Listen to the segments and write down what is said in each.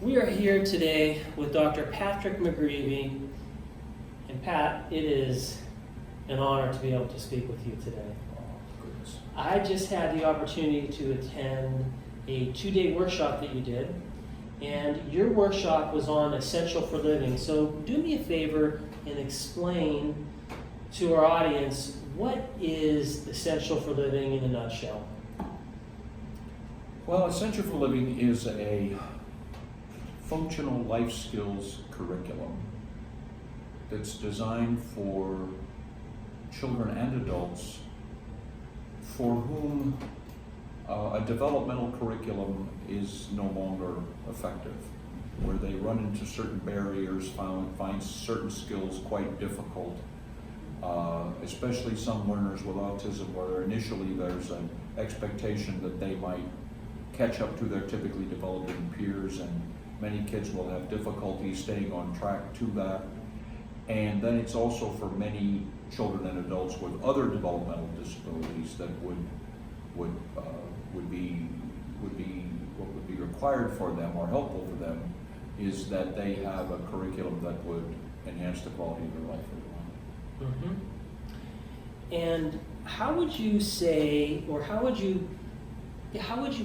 We are here today with Dr. Patrick McGreevy. And Pat, it is an honor to be able to speak with you today. Oh, goodness. I just had the opportunity to attend a 2-day workshop that you did, and your workshop was on Essential for Living. So do me a favor and explain to our audience, what is Essential for Living in a nutshell? Well, Essential for Living is a functional life skills curriculum that's designed for children and adults for whom a developmental curriculum is no longer effective, where they run into certain barriers, find certain skills quite difficult, especially some learners with autism, where initially there's an expectation that they might catch up to their typically developing peers, and many kids will have difficulty staying on track to that. And then it's also for many children and adults with other developmental disabilities that would be what would be required for them or helpful for them, is that they have a curriculum that would enhance the quality of their life later on. Mm-hmm. And how would you say, or how would you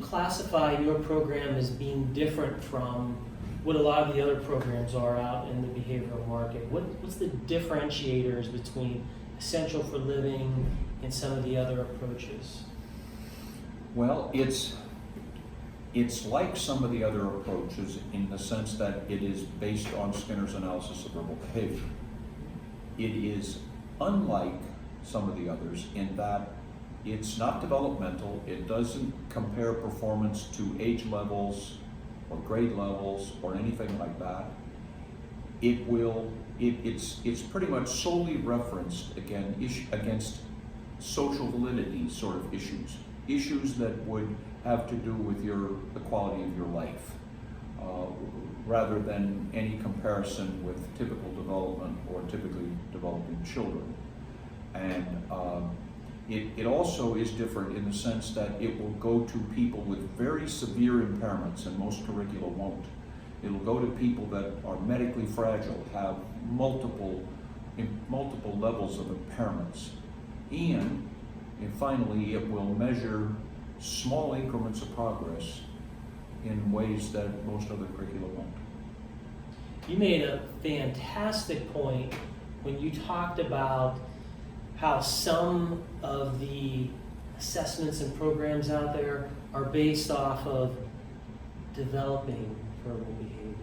classify your program as being different from what a lot of the other programs are out in the behavioral market? What's the differentiators between Essential for Living and some of the other approaches? Well, it's like some of the other approaches in the sense that it is based on Skinner's analysis of verbal behavior. It is unlike some of the others in that it's not developmental. It doesn't compare performance to age levels or grade levels or anything like that. It's pretty much solely referenced against social validity sort of issues that would have to do with the quality of your life, rather than any comparison with typical development or typically developing children. And it also is different in the sense that it will go to people with very severe impairments, and most curricula won't. It'll go to people that are medically fragile, have multiple levels of impairments. And finally, it will measure small increments of progress in ways that most other curricula won't. You made a fantastic point when you talked about how some of the assessments and programs out there are based off of developing verbal behavior.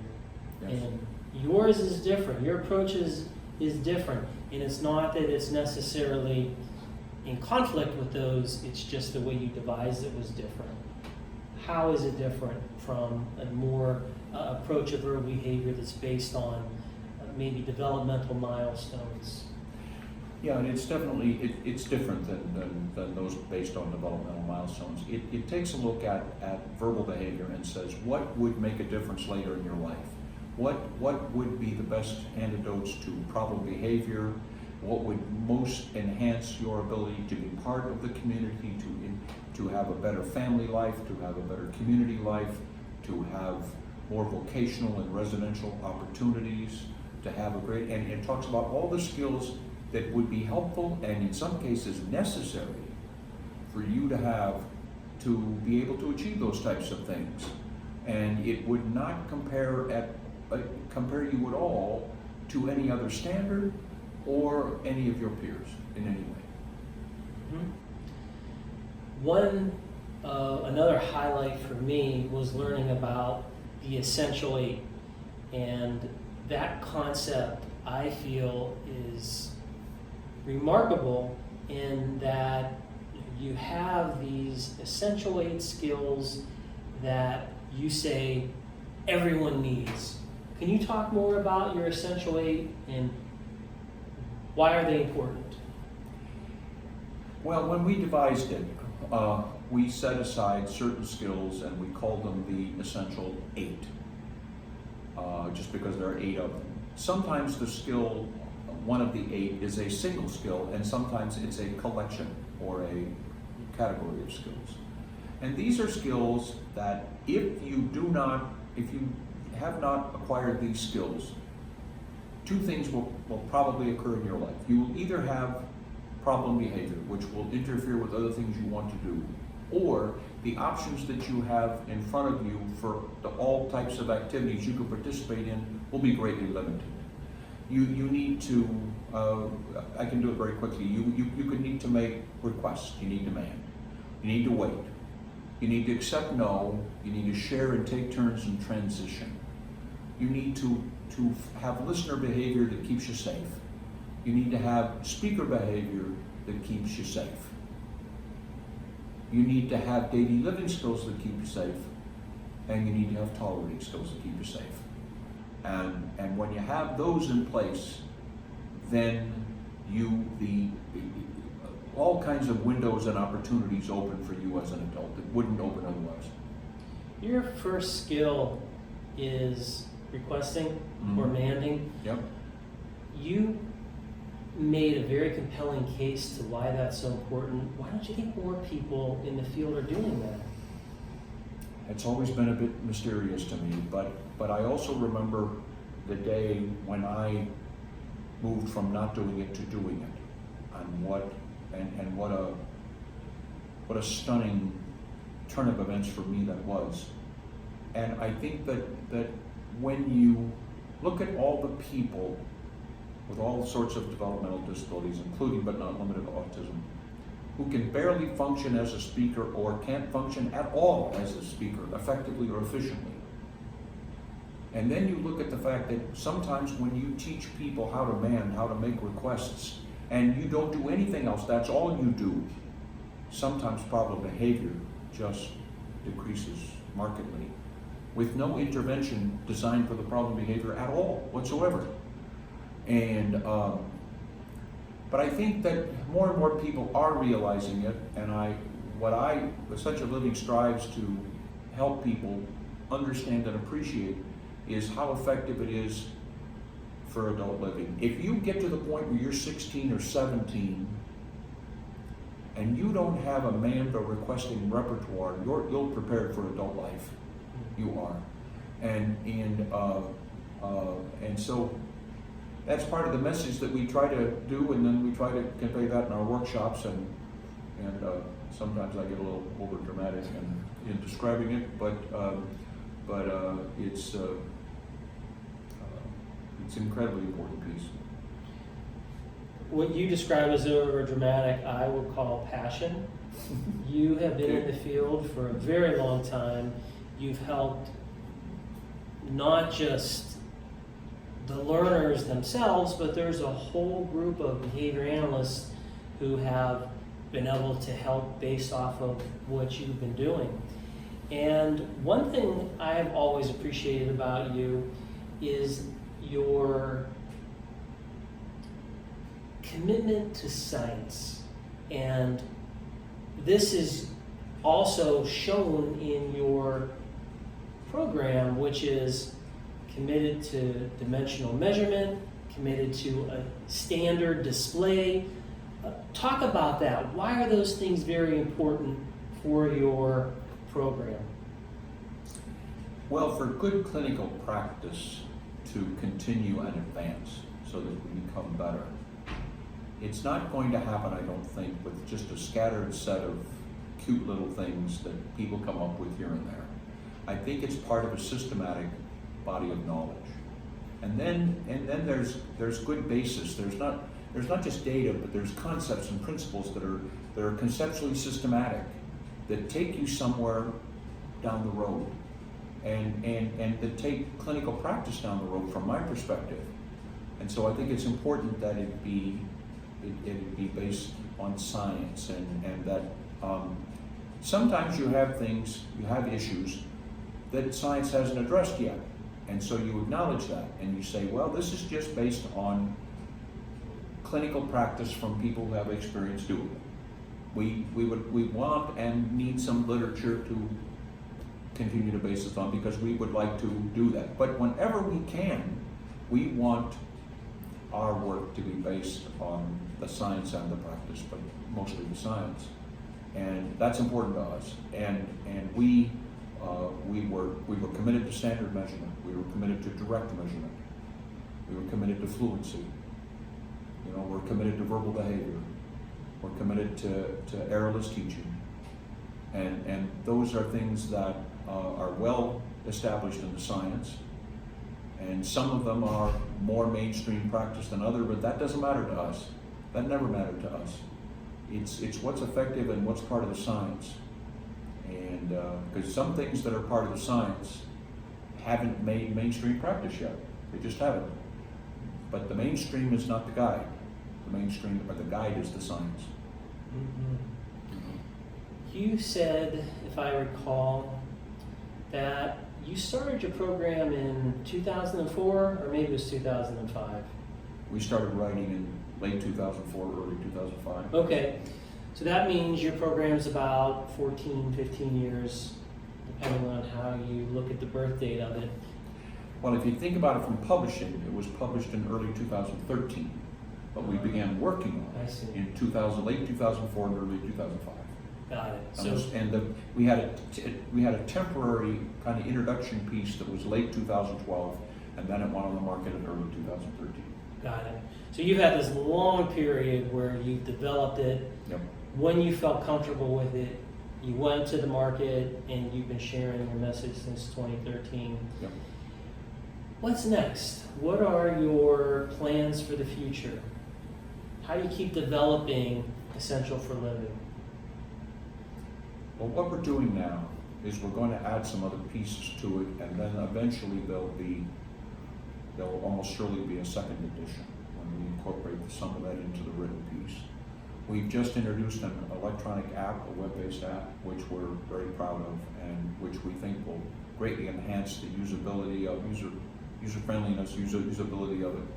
Yes. And yours is different. Your approach is different. And it's not that it's necessarily in conflict with those, it's just the way you devised it was different. How is it different from a more approach of verbal behavior that's based on maybe developmental milestones? Yeah, and it's definitely, it's different than those based on developmental milestones. It takes a look at verbal behavior and says, what would make a difference later in your life? What would be the best antidotes to problem behavior? What would most enhance your ability to be part of the community, to have a better family life, to have a better community life, to have more vocational and residential opportunities, to have a great, and it talks about all the skills that would be helpful and in some cases necessary for you to have to be able to achieve those types of things. And it would not compare you at all to any other standard or any of your peers in any way. Mm-hmm. Another highlight for me was learning about the Essential 8, and that concept I feel is remarkable in that you have these Essential 8 skills that you say everyone needs. Can you talk more about your Essential 8 and why are they important? Well, when we devised it, we set aside certain skills and we called them the Essential 8, just because there are 8 of them. Sometimes the skill, one of the 8, is a single skill, and sometimes it's a collection or a category of skills. And these are skills that if you have not acquired these skills, two things will probably occur in your life. You will either have problem behavior, which will interfere with other things you want to do, or the options that you have in front of you for all types of activities you can participate in will be greatly limited. You need to, I can do it very quickly, you could need to make requests, you need demand, you need to wait, you need to accept no, you need to share and take turns in transition. You need to have listener behavior that keeps you safe. You need to have speaker behavior that keeps you safe. You need to have daily living skills that keep you safe, and you need to have tolerating skills that keep you safe. And when you have those in place, then all kinds of windows and opportunities open for you as an adult that wouldn't open otherwise. Your first skill is requesting or demanding. Yep. You made a very compelling case to why that's so important. Why don't you think more people in the field are doing that? It's always been a bit mysterious to me, but I also remember the day when I moved from not doing it to doing it, and what a stunning turn of events for me that was. And I think that when you look at all the people with all sorts of developmental disabilities, including but not limited to autism, who can barely function as a speaker or can't function at all as a speaker, effectively or efficiently. And then you look at the fact that sometimes when you teach people how to demand, how to make requests, and you don't do anything else, that's all you do, sometimes problem behavior just decreases markedly, with no intervention designed for the problem behavior at all, whatsoever. And but I think that more and more people are realizing it, and Essential Living strives to help people understand and appreciate is how effective it is for adult living. If you get to the point where you're 16 or 17 and you don't have a manned or requesting repertoire, you're prepared for adult life. You are, and so that's part of the message that we try to do, and then we try to convey that in our workshops, and sometimes I get a little over dramatic in describing it, but it's an incredibly important piece. What you describe as over dramatic, I would call passion. You have been in the field for a very long time. You've helped not just the learners themselves, but there's a whole group of behavior analysts who have been able to help based off of what you've been doing. And one thing I've always appreciated about you is your commitment to science. And this is also shown in your program, which is committed to dimensional measurement, committed to a standard display. Talk about that. Why are those things very important for your program? Well, for good clinical practice to continue and advance so that we become better, it's not going to happen, I don't think, with just a scattered set of cute little things that people come up with here and there. I think it's part of a systematic body of knowledge. And then there's good basis. There's not just data, but there's concepts and principles that are conceptually systematic, that take you somewhere down the road, and that take clinical practice down the road from my perspective. And so I think it's important that it be based on science, and that sometimes you have issues that science hasn't addressed yet. And so you acknowledge that, and you say, well, this is just based on clinical practice from people who have experience doing it. We want and need some literature to continue to base this on, because we would like to do that. But whenever we can, we want our work to be based on the science and the practice, but mostly the science. And that's important to us. And we We were committed to standard measurement. We were committed to direct measurement. We were committed to fluency. You know, we're committed to verbal behavior. We're committed to errorless teaching. And those are things that are well established in the science. And some of them are more mainstream practice than others, but that doesn't matter to us. That never mattered to us. It's what's effective and what's part of the science. And because some things that are part of the science haven't made mainstream practice yet. They just haven't. But the mainstream is not the guide. The mainstream, or the guide, is the science. You said, if I recall, that you started your program in 2004, or maybe it was 2005. We started writing in late 2004, early 2005. Okay, so that means your program's about 14, 15 years, depending on how you look at the birth date of it. Well, if you think about it from publishing, it was published in early 2013, but we began working on it in late 2004 and early 2005. Got it. We had a temporary kind of introduction piece that was late 2012, and then it went on the market in early 2013. Got it. So you've had this long period where you've developed it. Yep. When you felt comfortable with it, you went to the market, and you've been sharing your message since 2013. Yep. What's next? What are your plans for the future? How do you keep developing Essential for Living? Well, what we're doing now is we're going to add some other pieces to it, and then eventually there'll almost surely be a second edition when we incorporate some of that into the written piece. We've just introduced an electronic app, a web-based app, which we're very proud of, and which we think will greatly enhance the usability of user-friendliness, usability of it.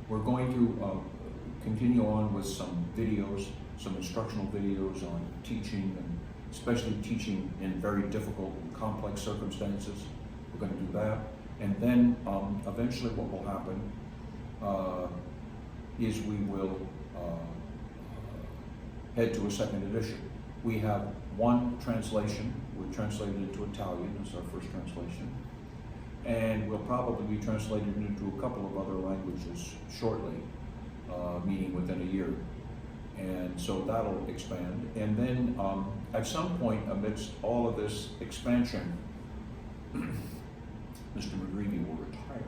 We're going to continue on with some videos, some instructional videos on teaching, and especially teaching in very difficult and complex circumstances. We're going to do that. And then eventually what will happen is we will head to a second edition. We have one translation. We translated it into Italian as our first translation. And we'll probably be translated into a couple of other languages shortly, meaning within a year. And so that'll expand. And then at some point amidst all of this expansion, Mr. McGreevy will retire.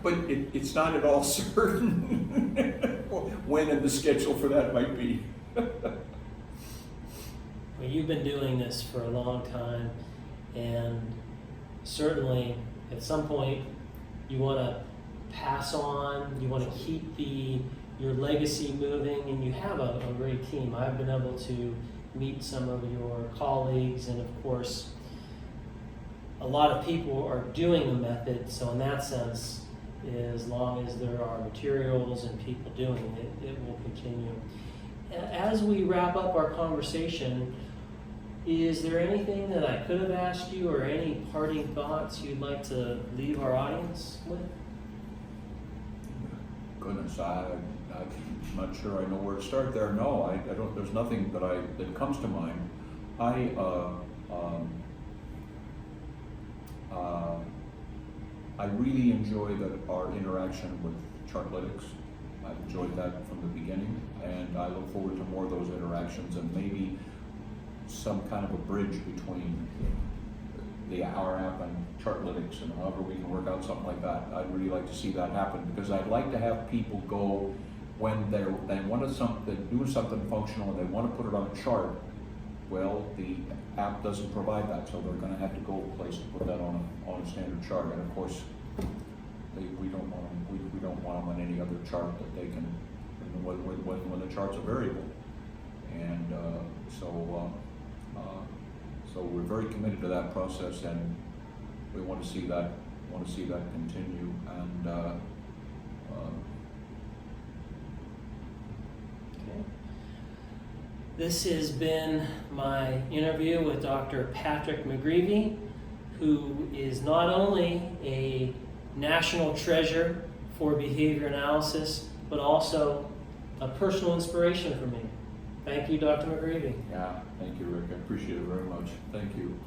But it's not at all certain when in the schedule for that might be. Well, you've been doing this for a long time, and certainly at some point you want to pass on, you want to keep your legacy moving, and you have a great team. I've been able to meet some of your colleagues, and of course a lot of people are doing the method, so in that sense, as long as there are materials and people doing it, it will continue. As we wrap up our conversation, is there anything that I could have asked you, or any parting thoughts you'd like to leave our audience with? Goodness, I'm not sure I know where to start there. No, I don't. There's nothing that comes to mind. I really enjoy our interaction with Chartlytics. I've enjoyed that from the beginning, and I look forward to more of those interactions, and maybe some kind of a bridge between our app and Chartlytics, and however we can work out something like that. I'd really like to see that happen, because I'd like to have people go when they want to do something functional and they want to put it on a chart. Well, the app doesn't provide that, so they're going to have to go a place to put that on a standard chart. And of course, we don't want them on any other chart that they can, when the chart's a variable. And so we're very committed to that process, and we want to see that continue. And okay. This has been my interview with Dr. Patrick McGreevy, who is not only a national treasure for behavior analysis, but also a personal inspiration for me. Thank you, Dr. McGreevy. Yeah, thank you, Rick. I appreciate it very much. Thank you.